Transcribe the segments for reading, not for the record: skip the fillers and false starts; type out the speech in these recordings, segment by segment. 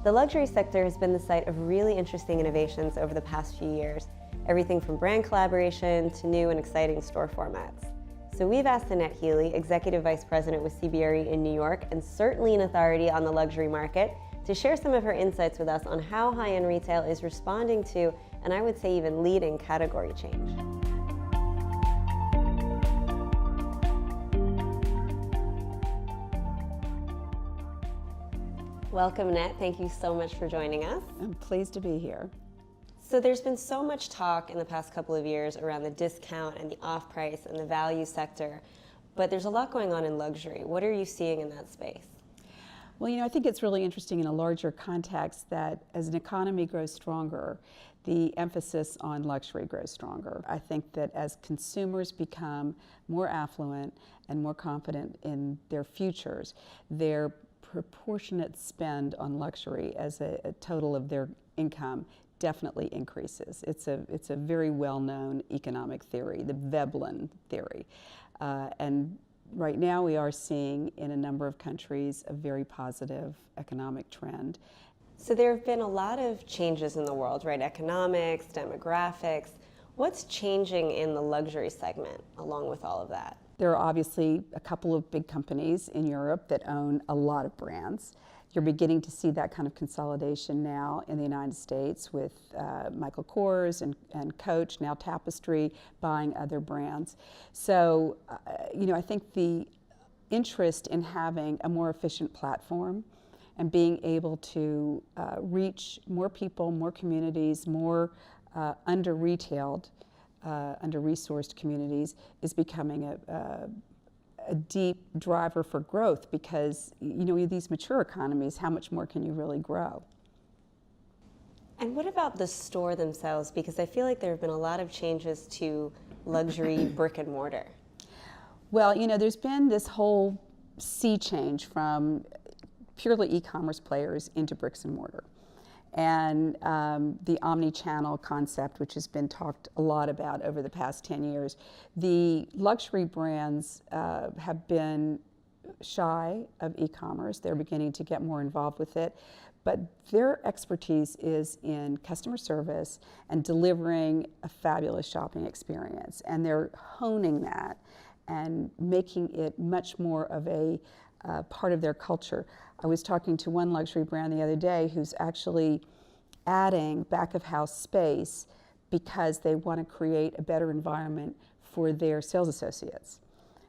The luxury sector has been the site of really interesting innovations over the past few years, everything from brand collaboration to new and exciting store formats. So we've asked Annette Healy, Executive Vice President with CBRE in New York and certainly an authority on the luxury market, to share some of her insights with us on how high-end retail is responding to, and I would say even leading, category change. Welcome, Annette. Thank you so much for joining us. I'm pleased to be here. So there's been so much talk in the past couple of years around the discount and the off-price and the value sector, but there's a lot going on in luxury. What are you seeing in that space? Well, I think it's really interesting in a larger context that as an economy grows stronger, the emphasis on luxury grows stronger. I think that as consumers become more affluent and more confident in their futures, their proportionate spend on luxury as a total of their income definitely increases. It's a very well-known economic theory, the Veblen theory. And right now we are seeing in a number of countries a very positive economic trend. So there have been a lot of changes in the world, right? Economics, demographics. What's changing in the luxury segment along with all of that? There are obviously a couple of big companies in Europe that own a lot of brands. You're beginning to see that kind of consolidation now in the United States with Michael Kors and Coach, now Tapestry, buying other brands. So, I think the interest in having a more efficient platform and being able to reach more people, more communities, more under-retailed, under-resourced communities is becoming a deep driver for growth because, these mature economies, how much more can you really grow? And what about the store themselves? Because I feel like there have been a lot of changes to luxury brick and mortar. Well, there's been this whole sea change from purely e-commerce players into bricks and mortar. And the omni-channel concept, which has been talked a lot about over the past 10 years. The luxury brands have been shy of e-commerce. They're beginning to get more involved with it. But their expertise is in customer service and delivering a fabulous shopping experience. And they're honing that and making it much more of a part of their culture. I was talking to one luxury brand the other day who's actually adding back-of-house space because they want to create a better environment for their sales associates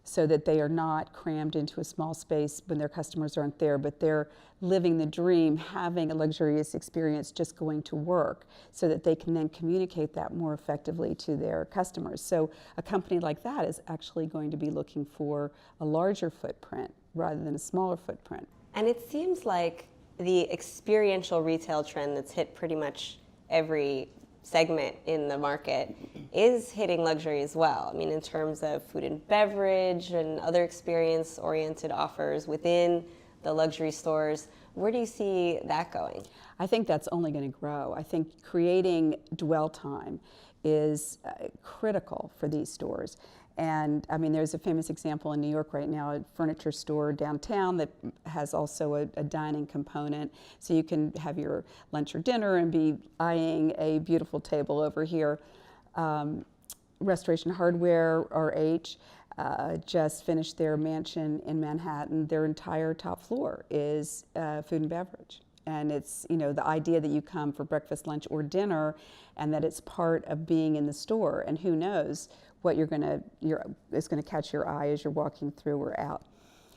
so that they are not crammed into a small space when their customers aren't there, but they're living the dream, having a luxurious experience just going to work so that they can then communicate that more effectively to their customers. So a company like that is actually going to be looking for a larger footprint rather than a smaller footprint. And it seems like the experiential retail trend that's hit pretty much every segment in the market is hitting luxury as well. I mean, in terms of food and beverage and other experience-oriented offers within the luxury stores. Where do you see that going? I think that's only going to grow. I think creating dwell time is critical for these stores. And I mean, there's a famous example in New York right now, a furniture store downtown that has also a dining component. So you can have your lunch or dinner and be eyeing a beautiful table over here. Restoration Hardware, RH, just finished their mansion in Manhattan. Their entire top floor is food and beverage. And it's, the idea that you come for breakfast, lunch, or dinner, and that it's part of being in the store. And who knows what is going to catch your eye as you're walking through or out.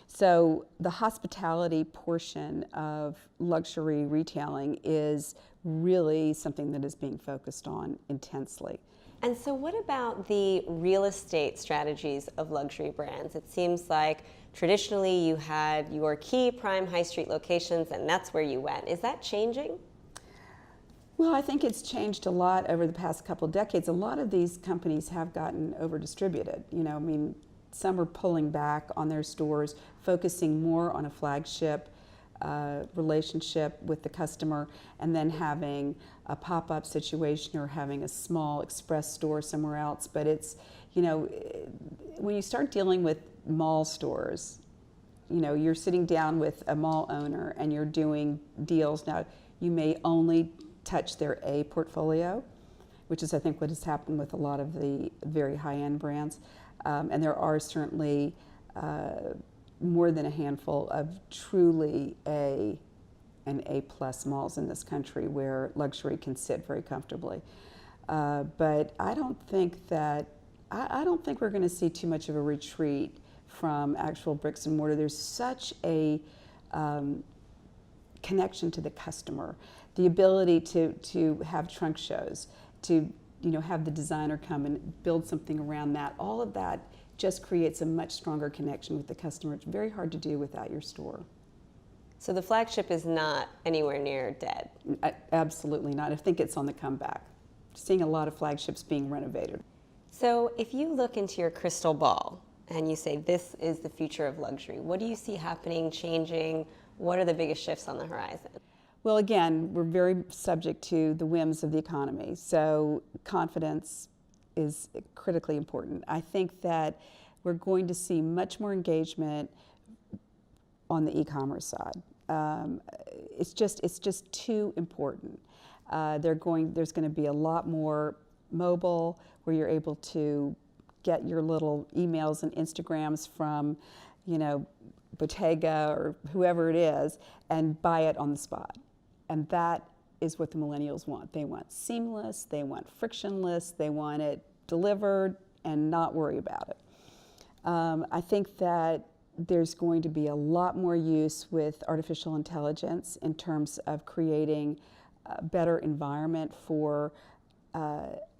So the hospitality portion of luxury retailing is really something that is being focused on intensely. And so what about the real estate strategies of luxury brands? It seems like traditionally you had your key prime high street locations and that's where you went. Is that changing? Well, I think it's changed a lot over the past couple of decades. A lot of these companies have gotten over-distributed. Some are pulling back on their stores, focusing more on a flagship relationship with the customer, and then having a pop-up situation or having a small express store somewhere else. But it's, when you start dealing with mall stores, you're sitting down with a mall owner and you're doing deals. Now, you may only touch their A portfolio, which is I think what has happened with a lot of the very high-end brands. And there are certainly more than a handful of truly A and A-plus malls in this country where luxury can sit very comfortably. But I don't think that, I don't think we're going to see too much of a retreat from actual bricks and mortar. There's such a connection to the customer, the ability to have trunk shows, to have the designer come and build something around that. All of that just creates a much stronger connection with the customer. It's very hard to do without your store. So the flagship is not anywhere near dead? Absolutely not. I think it's on the comeback. Seeing a lot of flagships being renovated. So if you look into your crystal ball and you say this is the future of luxury, what do you see happening, changing? What are the biggest shifts on the horizon? Well, again, we're very subject to the whims of the economy, so confidence is critically important. I think that we're going to see much more engagement on the e-commerce side. It's just too important. There's going to be a lot more mobile, where you're able to get your little emails and Instagrams from, Bottega or whoever it is, and buy it on the spot. And that is what the millennials want. They want seamless, they want frictionless, they want it delivered and not worry about it. I think that there's going to be a lot more use with artificial intelligence in terms of creating a better environment for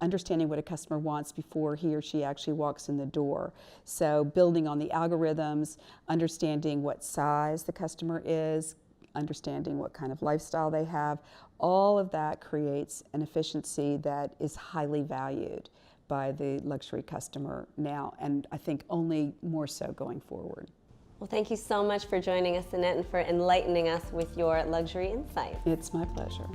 understanding what a customer wants before he or she actually walks in the door. So building on the algorithms, understanding what size the customer is, understanding what kind of lifestyle they have, all of that creates an efficiency that is highly valued by the luxury customer now, and I think only more so going forward. Well, thank you so much for joining us, Annette, and for enlightening us with your luxury insights. It's my pleasure.